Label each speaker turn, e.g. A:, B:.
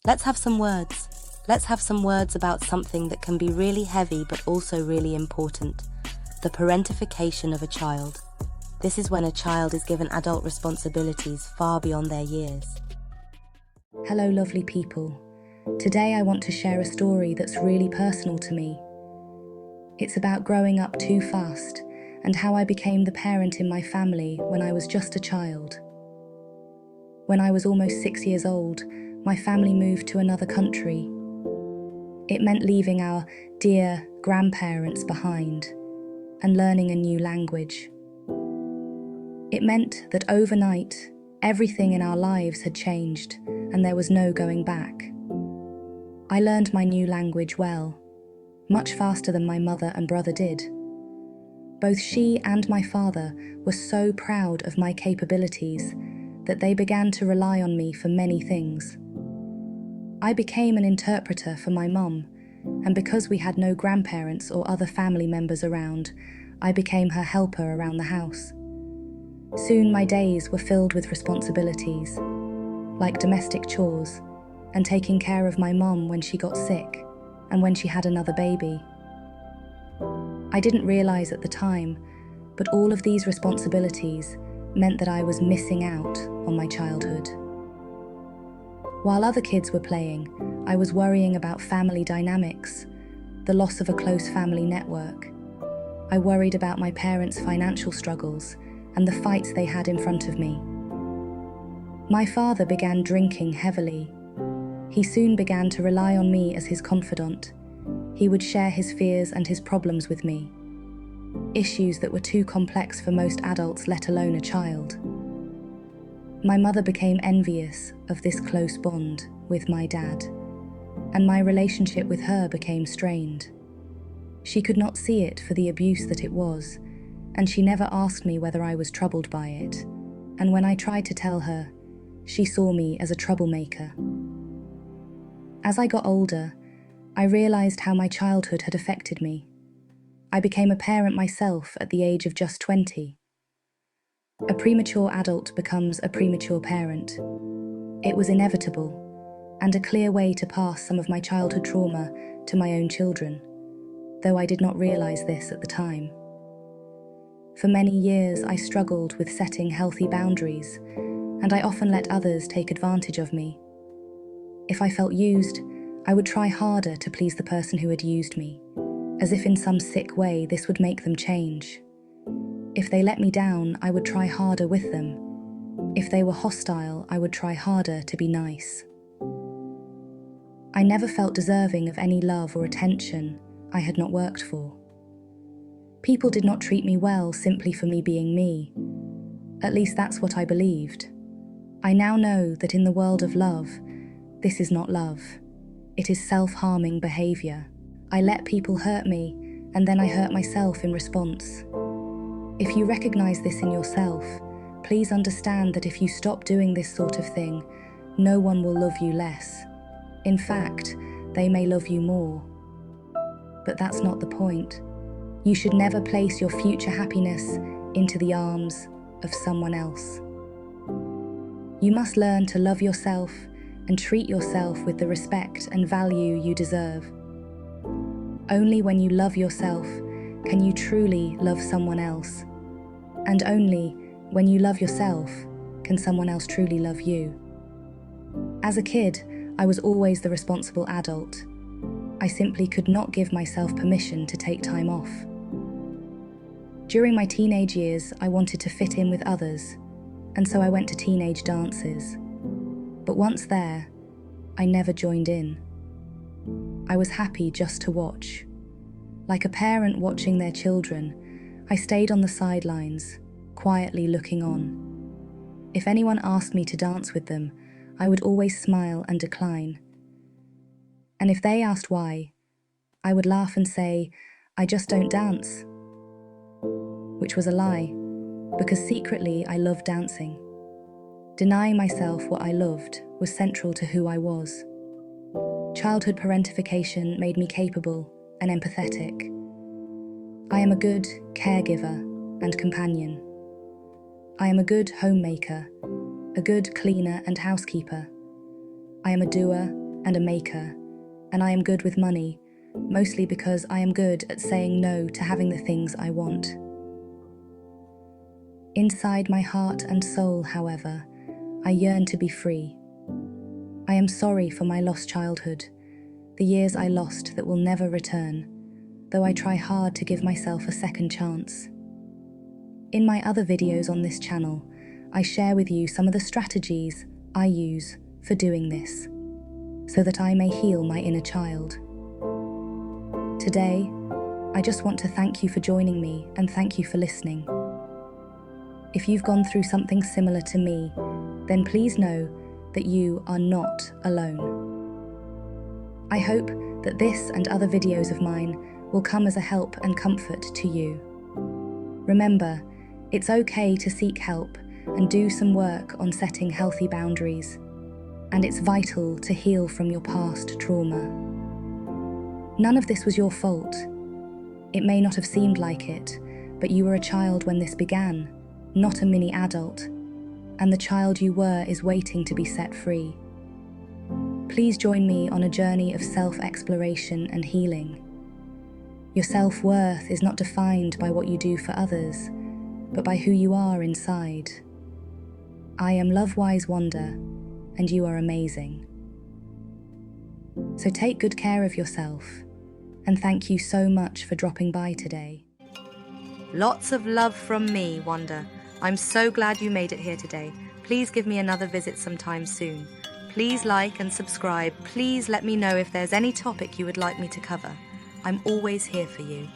A: Let's have some words. Let's have some words about something that can be really heavy but also really important. The parentification of a child. This is when a child is given adult responsibilities far beyond their years.
B: Hello, lovely people. Today I want to share a story that's really personal to me. It's about growing up too fast and how I became the parent in my family when I was just a child. When I was almost 6 years old, my family moved to another country. It meant leaving our dear grandparents behind and learning a new language. It meant that overnight, everything in our lives had changed and there was no going back. I learned my new language well, much faster than my mother and brother did. Both she and my father were so proud of my capabilities that they began to rely on me for many things. I became an interpreter for my mum, and because we had no grandparents or other family members around, I became her helper around the house. Soon my days were filled with responsibilities, like domestic chores and taking care of my mum when she got sick and when she had another baby. I didn't realize at the time, but all of these responsibilities meant that I was missing out on my childhood. While other kids were playing, I was worrying about family dynamics, the loss of a close family network. I worried about my parents' financial struggles and the fights they had in front of me. My father began drinking heavily. He soon began to rely on me as his confidant. He would share his fears and his problems with me, issues that were too complex for most adults, let alone a child. My mother became envious of this close bond with my dad, and my relationship with her became strained. She could not see it for the abuse that it was, and she never asked me whether I was troubled by it, and when I tried to tell her, she saw me as a troublemaker. As I got older, I realized how my childhood had affected me. I became a parent myself at the age of just 20. A premature adult becomes a premature parent. It was inevitable, and a clear way to pass some of my childhood trauma to my own children, though I did not realize this at the time. For many years, I struggled with setting healthy boundaries, and I often let others take advantage of me. If I felt used, I would try harder to please the person who had used me, as if in some sick way this would make them change. If they let me down, I would try harder with them. If they were hostile, I would try harder to be nice. I never felt deserving of any love or attention I had not worked for. People did not treat me well simply for me being me. At least that's what I believed. I now know that in the world of love, this is not love. It is self-harming behavior. I let people hurt me, and then I hurt myself in response. If you recognize this in yourself, please understand that if you stop doing this sort of thing, no one will love you less. In fact, they may love you more. But that's not the point. You should never place your future happiness into the arms of someone else. You must learn to love yourself and treat yourself with the respect and value you deserve. Only when you love yourself can you truly love someone else. And only when you love yourself can someone else truly love you. As a kid, I was always the responsible adult. I simply could not give myself permission to take time off. During my teenage years, I wanted to fit in with others, and so I went to teenage dances. But once there, I never joined in. I was happy just to watch. Like a parent watching their children, I stayed on the sidelines, quietly looking on. If anyone asked me to dance with them, I would always smile and decline. And if they asked why, I would laugh and say, "I just don't dance." Which was a lie, because secretly I loved dancing. Denying myself what I loved was central to who I was. Childhood parentification made me capable and empathetic. I am a good caregiver and companion. I am a good homemaker, a good cleaner and housekeeper. I am a doer and a maker, and I am good with money, mostly because I am good at saying no to having the things I want. Inside my heart and soul, however, I yearn to be free. I am sorry for my lost childhood, the years I lost that will never return, though I try hard to give myself a second chance. In my other videos on this channel, I share with you some of the strategies I use for doing this, so that I may heal my inner child. Today, I just want to thank you for joining me and thank you for listening. If you've gone through something similar to me, then please know that you are not alone. I hope that this and other videos of mine will come as a help and comfort to you. Remember, it's okay to seek help and do some work on setting healthy boundaries, and it's vital to heal from your past trauma. None of this was your fault. It may not have seemed like it, but you were a child when this began, not a mini adult, and the child you were is waiting to be set free. Please join me on a journey of self-exploration and healing. Your self-worth is not defined by what you do for others, but by who you are inside. I am Love-Wise Wanda, and you are amazing. So take good care of yourself, and thank you so much for dropping by today.
A: Lots of love from me, Wanda. I'm so glad you made it here today. Please give me another visit sometime soon. Please like and subscribe. Please let me know if there's any topic you would like me to cover. I'm always here for you.